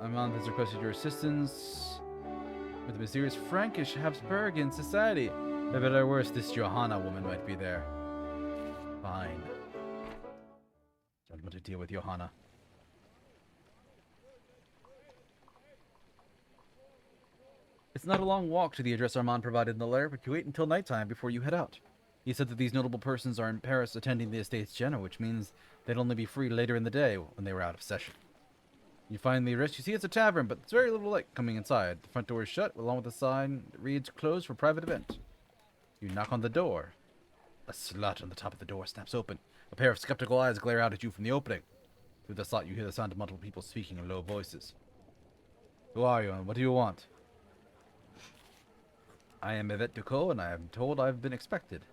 Armand has requested your assistance with the mysterious Frankish Habsburgian society. For better or worse, this Johanna woman might be there. Fine. Don't want to deal with Johanna. It's not a long walk to the address Armand provided in the letter, but you wait until nighttime before you head out. He said that these notable persons are in Paris attending the Estates General, which means they'd only be free later in the day when they were out of session. You find the address, you see it's a tavern, but there's very little light coming inside. The front door is shut, along with a sign that reads, "Closed for private event." You knock on the door. A slot on the top of the door snaps open. A pair of skeptical eyes glare out at you from the opening. Through the slot, you hear the sound of multiple people speaking in low voices. Who are you, and what do you want? I am Yvette Ducot, and I am told I've been expected.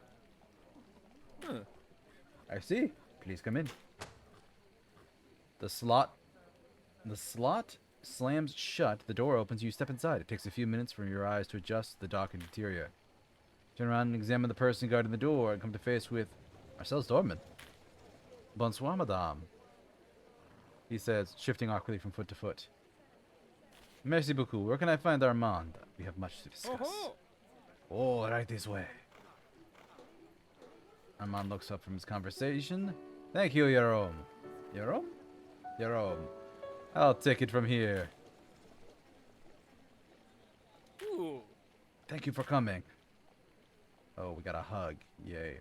I see. Please come in. The slot slams shut. The door opens. You step inside. It takes a few minutes for your eyes to adjust to the dark interior. Turn around and examine the person guarding the door and come to face with Marcel's doorman. Bonsoir, madame. He says, shifting awkwardly from foot to foot. Merci beaucoup. Where can I find Armand? We have much to discuss. Oh, right this way. Armand looks up from his conversation. Thank you, Jerome. Jerome? Jerome. I'll take it from here. Ooh. Thank you for coming. Oh, we got a hug. Yay.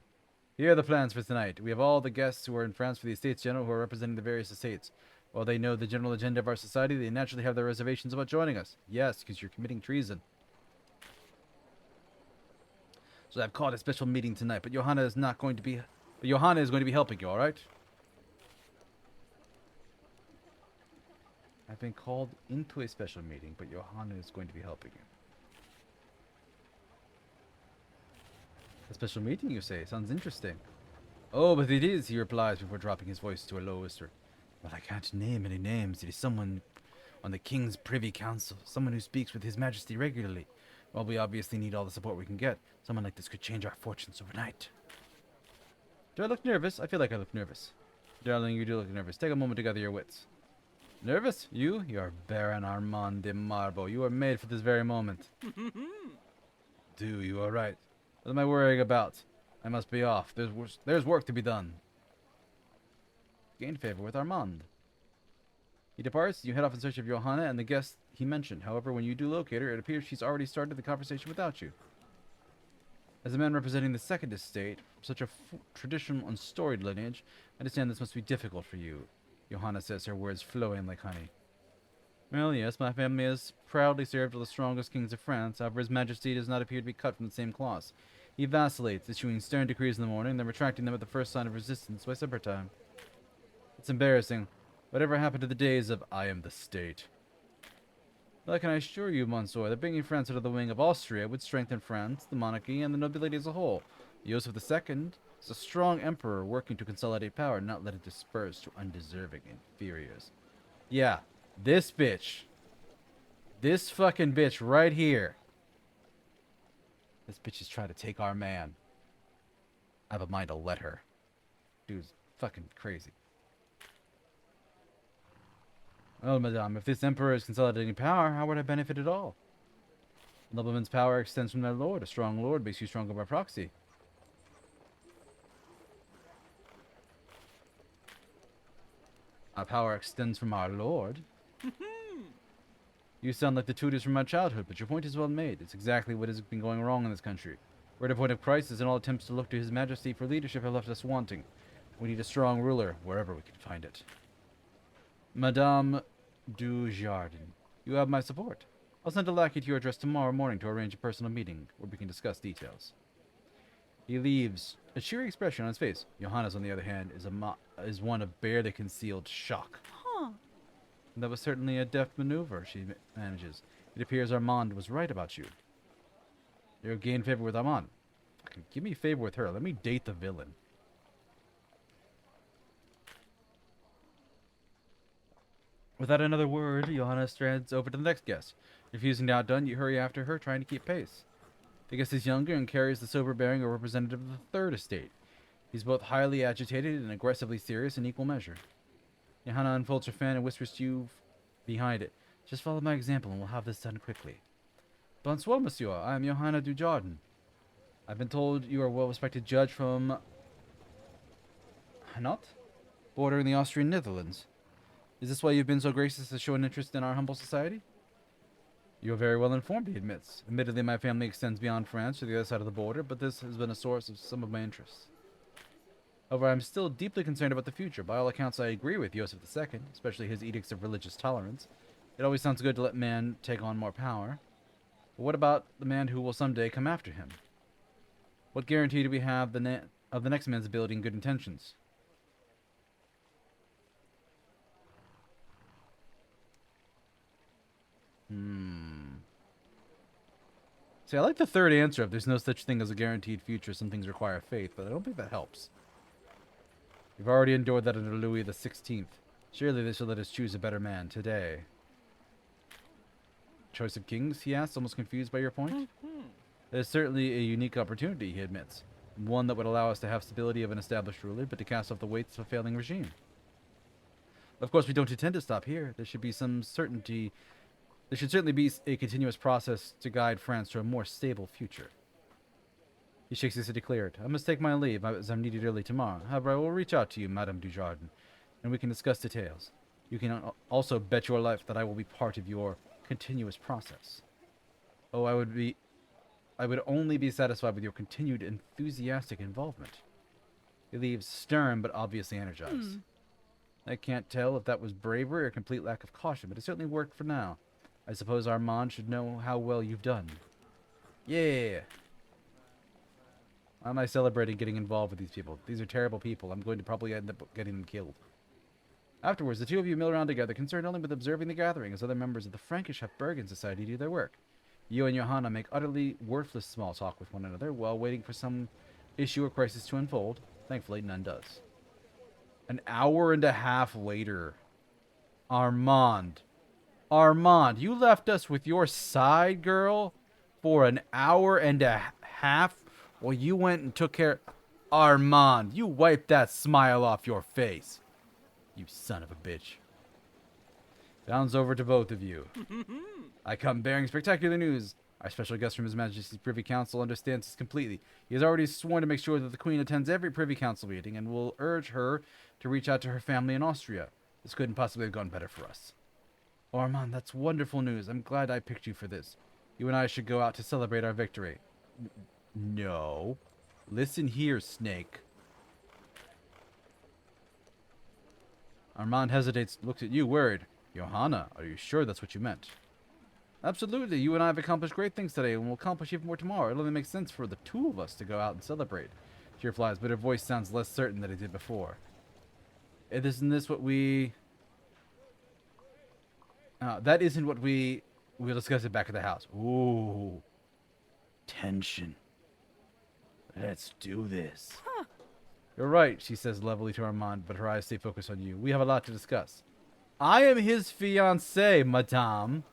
Here are the plans for tonight. We have all the guests who are in France for the Estates General who are representing the various estates. While they know the general agenda of our society, they naturally have their reservations about joining us. Yes, because you're committing treason. So I've called a special meeting tonight, but Johanna is going to be helping you, alright? I've been called into a special meeting, but Johanna is going to be helping you. A special meeting, you say? Sounds interesting. Oh, but it is, he replies before dropping his voice to a low whisper. But I can't name any names. It is someone on the King's Privy Council, someone who speaks with His Majesty regularly. Well, we obviously need all the support we can get. Someone like this could change our fortunes overnight. Do I look nervous? I feel like I look nervous. Darling, you do look nervous. Take a moment to gather your wits. Nervous? You? You're Baron Armand de Marbo. You are made for this very moment. Do, you are right. What am I worrying about? I must be off. There's work to be done. Gain favor with Armand. He departs. You head off in search of Johanna and the guest he mentioned. However, when you do locate her, it appears she's already started the conversation without you. As a man representing the second estate, such a traditional and storied lineage, I understand this must be difficult for you. Johanna says, her words flowing like honey. Well, yes, my family has proudly served all the strongest kings of France. However, His Majesty does not appear to be cut from the same cloth. He vacillates, issuing stern decrees in the morning, then retracting them at the first sign of resistance by supper time. It's embarrassing. Whatever happened to the days of I am the state? But can I assure you, Monsieur, that bringing France under the wing of Austria would strengthen France, the monarchy, and the nobility as a whole. Joseph II is a strong emperor working to consolidate power, not let it disperse to undeserving inferiors. Yeah, this bitch. This fucking bitch right here. This bitch is trying to take our man. I have a mind to let her. Dude's fucking crazy. Well, madame, if this emperor is consolidating power, how would I benefit at all? A nobleman's power extends from their lord. A strong lord makes you stronger by proxy. Our power extends from our lord. You sound like the tutors from my childhood, but your point is well made. It's exactly what has been going wrong in this country. We're at a point of crisis, and all attempts to look to His Majesty for leadership have left us wanting. We need a strong ruler, wherever we can find it. Madame Dujardin, you have my support. I'll send a lackey to your address tomorrow morning to arrange a personal meeting where we can discuss details. He leaves, a cheery expression on his face. Johanna's, on the other hand, is one of barely concealed shock. Huh. That was certainly a deft maneuver, she manages. It appears Armand was right about you. You'll gain favor with Armand. Give me favor with her. Let me date the villain. Without another word, Johanna strides over to the next guest. Refusing to outdone, you hurry after her, trying to keep pace. The guest is younger and carries the sober bearing of a representative of the third estate. He's both highly agitated and aggressively serious in equal measure. Johanna unfolds her fan and whispers to you behind it. Just follow my example and we'll have this done quickly. Bonsoir, monsieur. I am Johanna du Jardin. I've been told you are a well-respected judge from... Not? Bordering the Austrian Netherlands. Is this why you've been so gracious to show an interest in our humble society? You are very well informed, he admits. Admittedly, my family extends beyond France to the other side of the border, but this has been a source of some of my interests. However, I am still deeply concerned about the future. By all accounts, I agree with Joseph II, especially his edicts of religious tolerance. It always sounds good to let man take on more power. But what about the man who will someday come after him? What guarantee do we have of the next man's ability and good intentions? See, I like the third answer of there's no such thing as a guaranteed future, some things require faith, but I don't think that helps. We've already endured that under Louis XVI. Surely they should let us choose a better man today. Choice of kings, he asks, almost confused by your point. It is certainly a unique opportunity, he admits. One that would allow us to have stability of an established ruler, but to cast off the weights of a failing regime. Of course, we don't intend to stop here. There should be some certainty. There should certainly be a continuous process to guide France to a more stable future. He shakes his head declared, I must take my leave, as I'm needed early tomorrow. However, I will reach out to you, Madame Dujardin, and we can discuss details. You can also bet your life that I will be part of your continuous process. Oh, I would only be satisfied with your continued enthusiastic involvement. He leaves stern, but obviously energized. I can't tell if that was bravery or complete lack of caution, but it certainly worked for now. I suppose Armand should know how well you've done. Yeah. Why am I celebrating getting involved with these people? These are terrible people. I'm going to probably end up getting them killed. Afterwards, the two of you mill around together, concerned only with observing the gathering as other members of the Frankish Hepburgen Society do their work. You and Johanna make utterly worthless small talk with one another while waiting for some issue or crisis to unfold. Thankfully, none does. An hour and a half later. Armand, you left us with your side girl for an hour and a half while you went and took care... Armand, you wiped that smile off your face. You son of a bitch. Sounds over to both of you. I come bearing spectacular news. Our special guest from His Majesty's Privy Council understands this completely. He has already sworn to make sure that the Queen attends every Privy Council meeting and will urge her to reach out to her family in Austria. This couldn't possibly have gone better for us. Armand, that's wonderful news. I'm glad I picked you for this. You and I should go out to celebrate our victory. No. Listen here, Snake. Armand hesitates, looks at you, worried. Johanna, are you sure that's what you meant? Absolutely. You and I have accomplished great things today, and we'll accomplish even more tomorrow. It only makes sense for the two of us to go out and celebrate. She replies, but her voice sounds less certain than it did before. Isn't this what we... that isn't what we'll discuss it back at the house. Ooh. Tension. Let's do this. Huh. You're right, she says levelly to Armand, but her eyes stay focused on you. We have a lot to discuss. I am his fiancée, madame.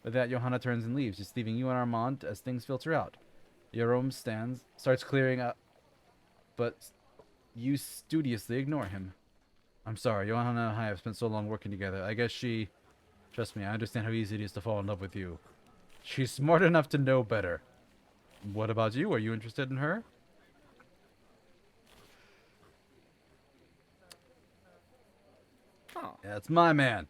With that, Johanna turns and leaves, just leaving you and Armand as things filter out. Jerome starts clearing up, but you studiously ignore him. I'm sorry, Johanna and I have spent so long working together. I guess she... Trust me, I understand how easy it is to fall in love with you. She's smart enough to know better. What about you? Are you interested in her? Oh. Yeah, that's my man.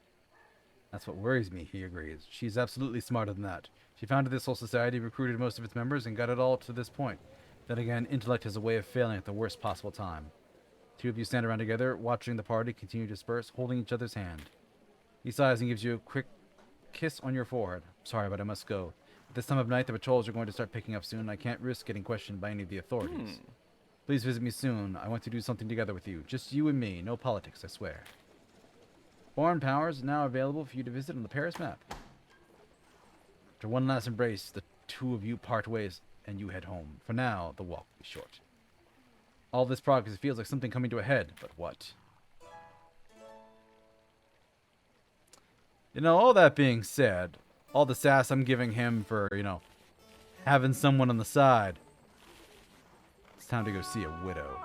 That's what worries me, he agrees. She's absolutely smarter than that. She founded this whole society, recruited most of its members, and got it all to this point. Then again, intellect has a way of failing at the worst possible time. Two of you stand around together, watching the party continue to disperse, holding each other's hand. He sighs and gives you a quick kiss on your forehead. Sorry, but I must go. At this time of night, the patrols are going to start picking up soon. I can't risk getting questioned by any of the authorities. Please visit me soon. I want to do something together with you. Just you and me. No politics, I swear. Foreign powers now available for you to visit on the Paris map. After one last embrace, the two of you part ways and you head home. For now, the walk will be short. All this progress feels like something coming to a head, but what? You know, all that being said, all the sass I'm giving him for, you know, having someone on the side, it's time to go see a widow.